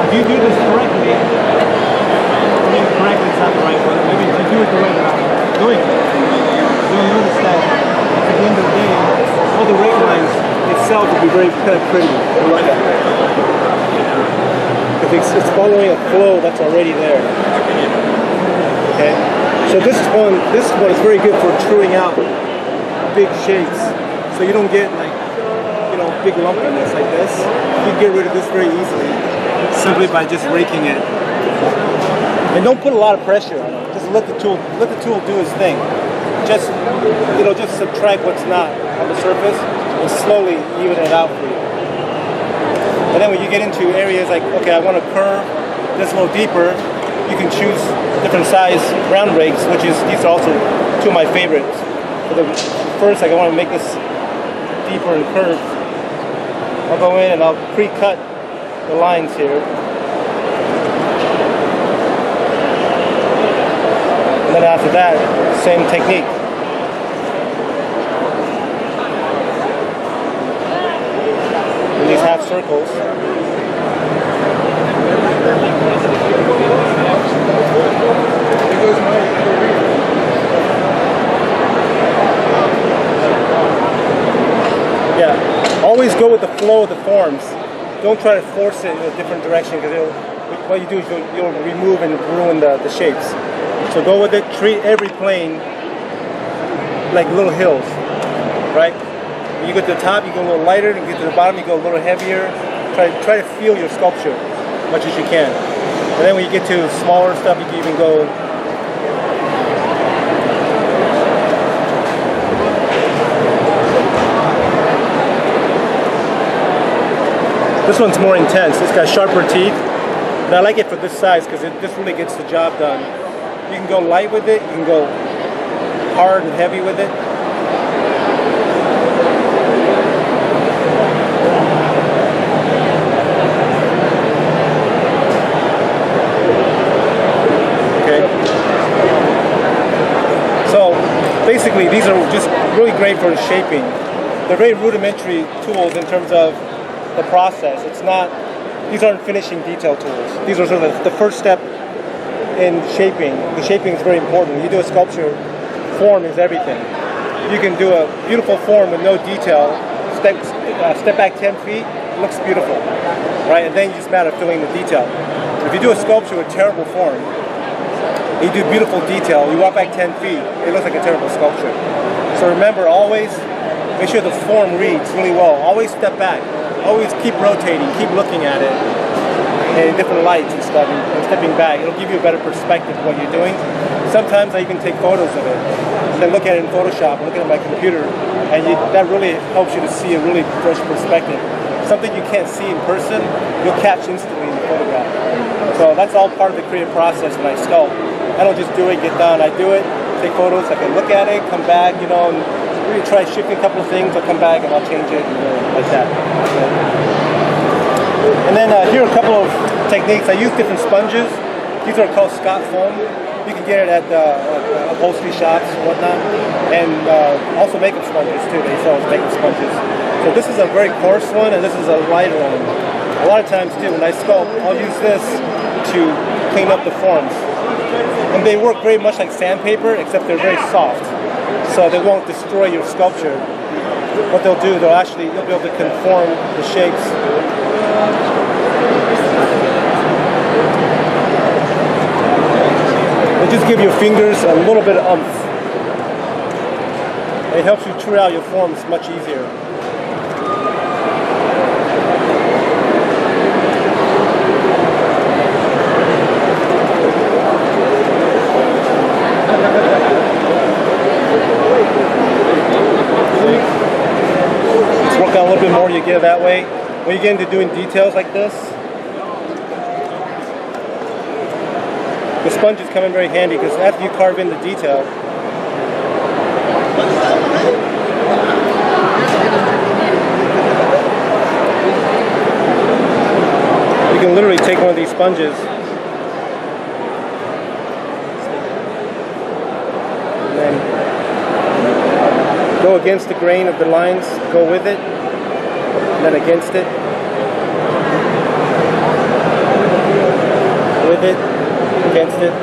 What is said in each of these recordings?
if you do this correctly, I mean correctly is not the right word, maybe if you do it the way that I'm doing it, you'll notice that at the end of the day, all the rake lines itself will be very kind of pretty to look at. If it's following a flow that's already there. Okay? So this one is very good for truing out big shapes. So you don't get like, you know, big lumpiness like this. You can get rid of this very easily simply by just raking it. And don't put a lot of pressure on it. Just let the tool do its thing. Just, you know, just subtract what's not on the surface and slowly even it out for you. And then when you get into areas like, okay, I want to curve this a little deeper, you can choose different size round rakes, these are also two of my favorites. For the first, like I want to make this deeper and curved. I'll go in and I'll pre-cut the lines here. And then after that, same technique. In these half circles. Yeah, always go with the flow of the forms. Don't try to force it in a different direction, because what you do is you'll remove and ruin the shapes. So go with it. Treat every plane like little hills, right? When you get to the top, you go a little lighter. When you get to the bottom, you go a little heavier. Try to feel your sculpture as much as you can. And then when you get to smaller stuff, you can even go. This one's more intense. It's got sharper teeth. And I like it for this size because this really gets the job done. You can go light with it. You can go hard and heavy with it. Basically, these are just really great for shaping. They're very rudimentary tools in terms of the process. These aren't finishing detail tools. These are sort of the first step in shaping. The shaping is very important. When you do a sculpture, form is everything. You can do a beautiful form with no detail, step back 10 feet, it looks beautiful, right? And then you just matter filling the detail. If you do a sculpture with terrible form, you do beautiful detail, you walk back 10 feet, it looks like a terrible sculpture. So remember, always make sure the form reads really well. Always step back. Always keep rotating, keep looking at it in different lights and stuff, and stepping back. It'll give you a better perspective of what you're doing. Sometimes I even take photos of it. Then look at it in Photoshop, look at it on my computer, and that really helps you to see a really fresh perspective. Something you can't see in person, you'll catch instantly in the photograph. So that's all part of the creative process when I sculpt. I don't just do it, get done. I do it, take photos, I can look at it, come back, you know, and really try shifting a couple of things. I'll come back and I'll change it, like that. And then here are a couple of techniques. I use different sponges. These are called Scott foam. You can get it at upholstery shops and whatnot. And also makeup sponges too. They sell makeup sponges. So this is a very coarse one and this is a lighter one. A lot of times too, when I sculpt, I'll use this to clean up the forms. And they work very much like sandpaper, except they're very soft. So they won't destroy your sculpture. What they'll do, you'll be able to conform the shapes. They just give your fingers a little bit of oomph. It helps you true out your forms much easier. A little bit more you get that way. When you get into doing details like this, the sponges come in very handy because after you carve in the detail, you can literally take one of these sponges and then go against the grain of the lines, go with it, and then against it. with it, against it.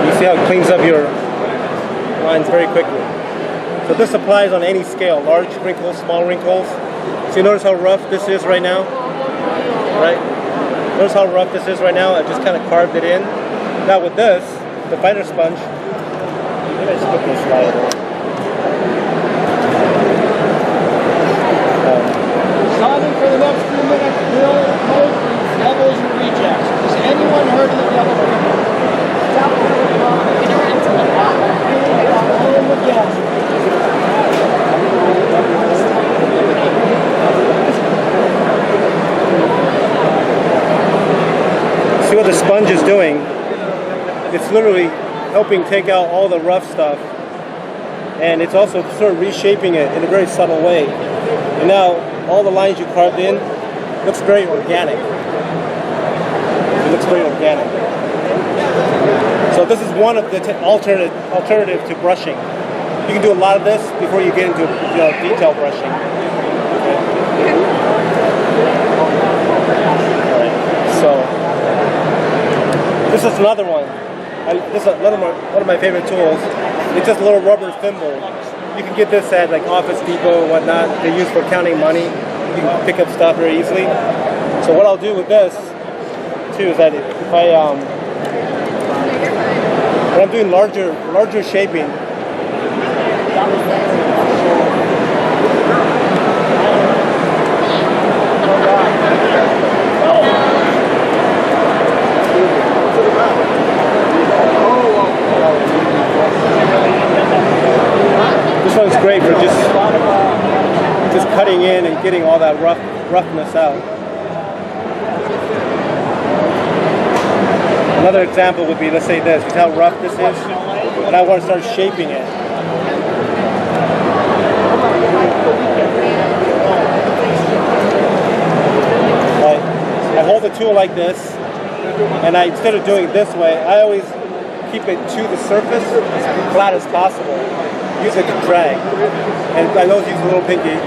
You see how it cleans up your lines very quickly. So this applies on any scale, large wrinkles, small wrinkles. So you notice how rough this is right now? Right? Notice how rough this is right now? I've just kind of carved it in. Now with this, the finer sponge, maybe I just put this slide over. Timing for the next few minutes, Bill Mosby's Devils and Rejects. Has anyone heard of the Devils and Rejects? See what the sponge is doing? It's literally helping take out all the rough stuff, and it's also sort of reshaping it in a very subtle way. And now all the lines you carved in looks very organic. It looks very organic. So this is one of the alternative to brushing. You can do a lot of this before you get into detail brushing. Okay. All right. So this is another one. This is one of my favorite tools. It's just a little rubber thimble. You can get this at like Office Depot and whatnot. They use for counting money. You can pick up stuff very easily. So what I'll do with this too is that if I when I'm doing larger shaping, this one's great for just cutting in and getting all that roughness out. Another example would be, let's say this. You see how rough this is? And I want to start shaping it. Right. I hold the tool like this, and instead of doing it this way, I always keep it to the surface as flat as possible. Use it to drag. And I know use a little pinky.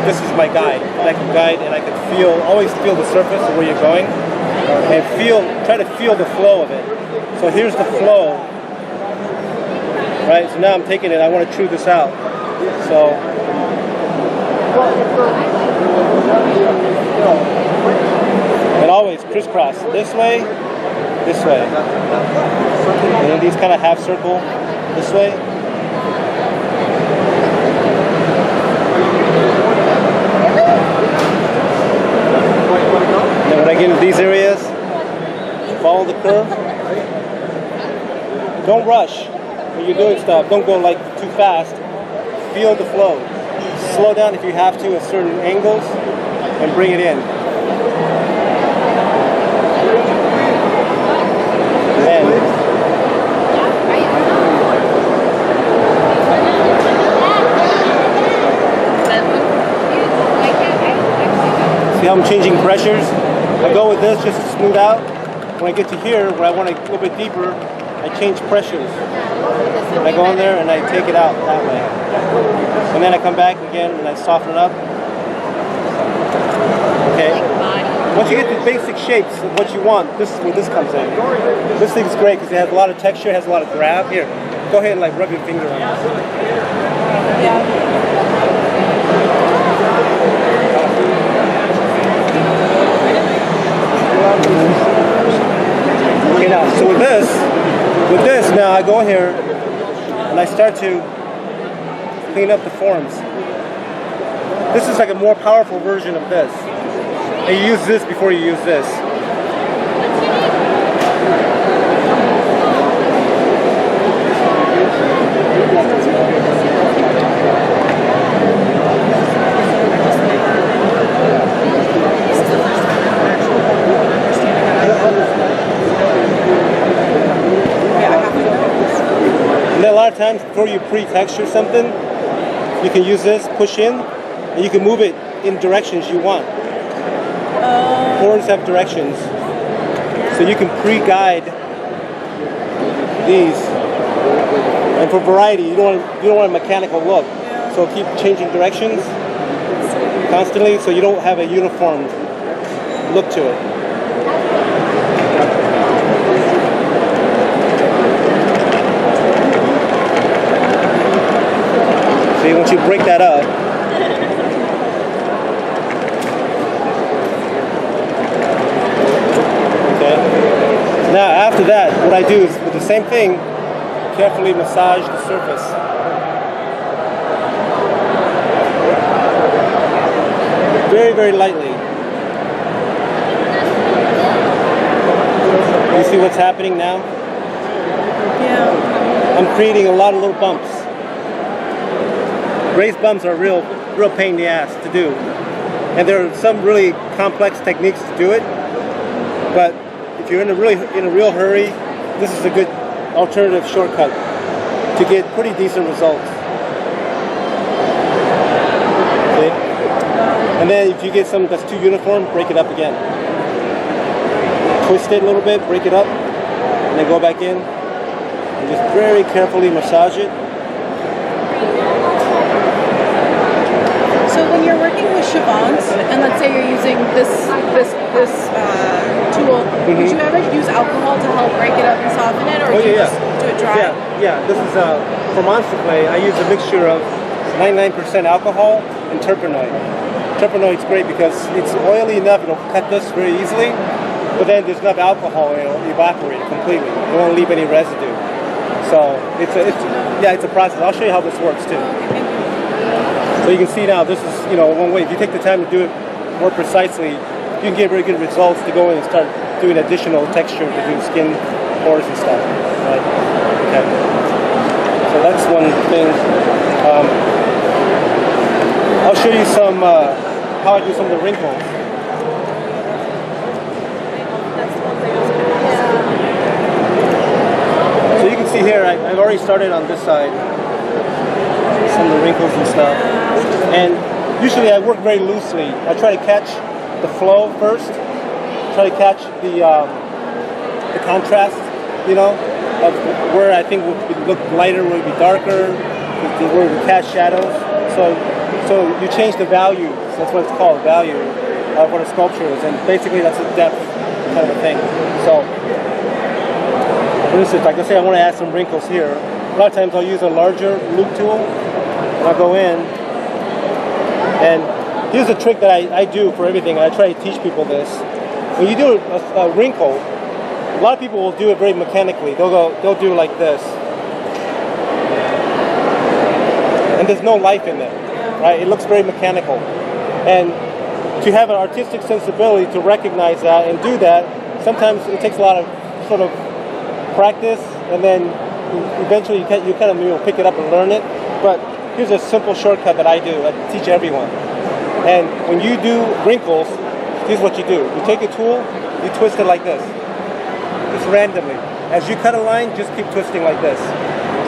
This is my guide. And I can guide and I can always feel the surface of where you're going. And try to feel the flow of it. So here's the flow. Right, so now I'm taking it, I want to chew this out. So, and always crisscross. This way. And then these kind of half circle this way. And then when I get into these areas, follow the curve. Don't rush when you're doing stuff. Don't go like too fast. Feel the flow. Slow down if you have to at certain angles and bring it in. Then see how I'm changing pressures? I go with this just to smooth out. When I get to here, where I want to go a little bit deeper, I change pressures. And I go in there and I take it out that way. And then I come back again and I soften it up. Okay. Once you get the basic shapes of what you want, this is where this comes in. This thing's great because it has a lot of texture, it has a lot of grab. Here, go ahead and like rub your finger on it. Okay, now, so with this now I go in here and I start to clean up the forms. This is like a more powerful version of this. And you use this before you use this. And then a lot of times before you pre-texture something, you can use this, push in, and you can move it in directions you want. Forms have directions, so you can pre-guide these. And for variety, you don't want a mechanical look, so keep changing directions constantly, so you don't have a uniform look to it. See, once you break that up, okay. Now after that, what I do is with the same thing, carefully massage the surface. Very, very lightly. You see what's happening now? Yeah. I'm creating a lot of little bumps. Raised bumps are real pain in the ass to do. And there are some really complex techniques to do it. But if you're in a real hurry, this is a good alternative shortcut to get pretty decent results. Okay? And then if you get something that's too uniform, break it up again. Twist it a little bit, break it up, and then go back in and just very carefully massage it. So when you're working with Chavants, and let's say you're using this tool, would you ever use alcohol to help break it up and soften it, or do you just do it dry? Yeah. This is for monster clay. I use a mixture of 99% alcohol and terpenoid. Terpenoid's great because it's oily enough; it'll cut this very easily. But then there's enough alcohol, it'll evaporate completely. It won't leave any residue. So it's a process. I'll show you how this works too. So you can see now, this is one way. If you take the time to do it more precisely, you can get very good results to go in and start doing additional texture to do skin pores and stuff. Right? Okay. So that's one thing. I'll show you some how I do some of the wrinkles. So you can see here, I've already started on this side, some of the wrinkles and stuff. And usually I work very loosely. I try to catch the flow first, try to catch the contrast, of where I think would look lighter, where it would be darker, where we cast shadows. So you change the value. That's what it's called, value of what a sculpture is, and basically that's a depth kind of a thing. So, for instance, like let's say I want to add some wrinkles here. A lot of times I'll use a larger loop tool, and I'll go in. And here's a trick that I do for everything, and I try to teach people this. When you do a wrinkle, a lot of people will do it very mechanically. They'll do like this, and there's no life in it, right? It looks very mechanical. And to have an artistic sensibility to recognize that and do that, sometimes it takes a lot of sort of practice, and then eventually you kind of pick it up and learn it. But here's a simple shortcut that I do. I teach everyone. And when you do wrinkles, here's what you do. You take a tool, you twist it like this, just randomly. As you cut a line, just keep twisting like this.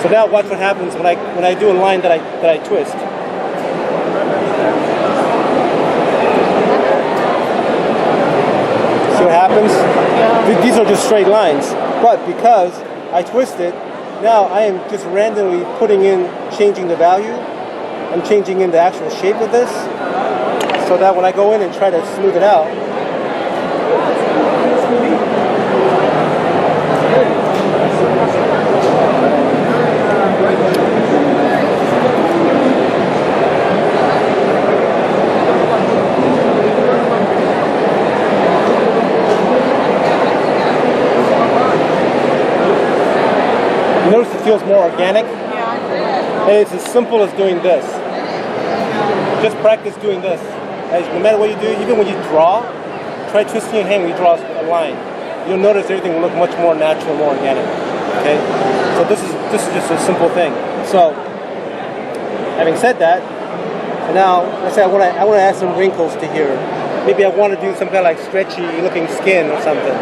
So now watch what happens when I do a line that I twist. See what happens? These are just straight lines. But because I twist it, now I am just randomly changing the value. I'm changing in the actual shape of this, so that when I go in and try to smooth it out, you notice it feels more organic? And it's as simple as doing this. Just practice doing this. No matter what you do, even when you draw, try twisting your hand when you draw a line. You'll notice everything will look much more natural, more organic. Okay? So this is just a simple thing. So, having said that, now let's say I want to add some wrinkles to here. Maybe I want to do some kind of like stretchy looking skin or something.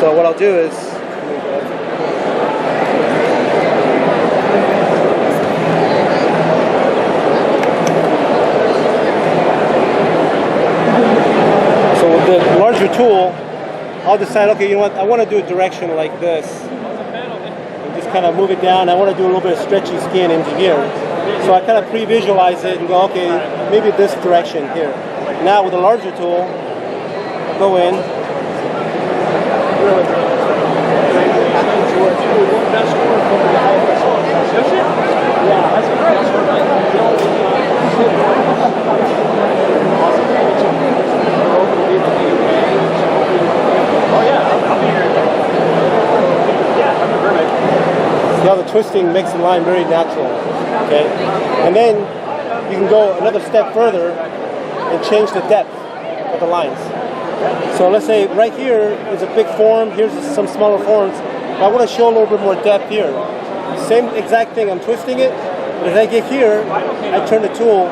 So what I'll do is, the larger tool, I'll decide, okay, you know what, I want to do a direction like this. And just kind of move it down. I want to do a little bit of stretchy skin into here. So I kind of pre-visualize it and go, okay, maybe this direction here. Now with a larger tool, I'll go in. Now the twisting makes the line very natural. Okay, and then you can go another step further and change the depth of the lines. So let's say right here is a big form. Here's some smaller forms. I want to show a little bit more depth here. Same exact thing. I'm twisting it. But as I get here, I turn the tool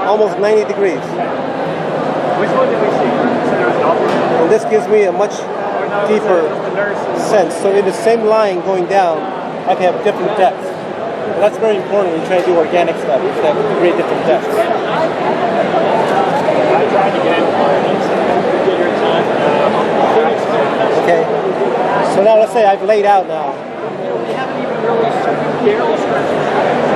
almost 90 degrees. Which one did we see? And this gives me a much deeper sense. So in the same line going down, I can have different depths. And that's very important when you try to do organic stuff. You have really different depths. I tried to get in get your time. Okay. So now let's say I've laid out now. We haven't even really barely scratched.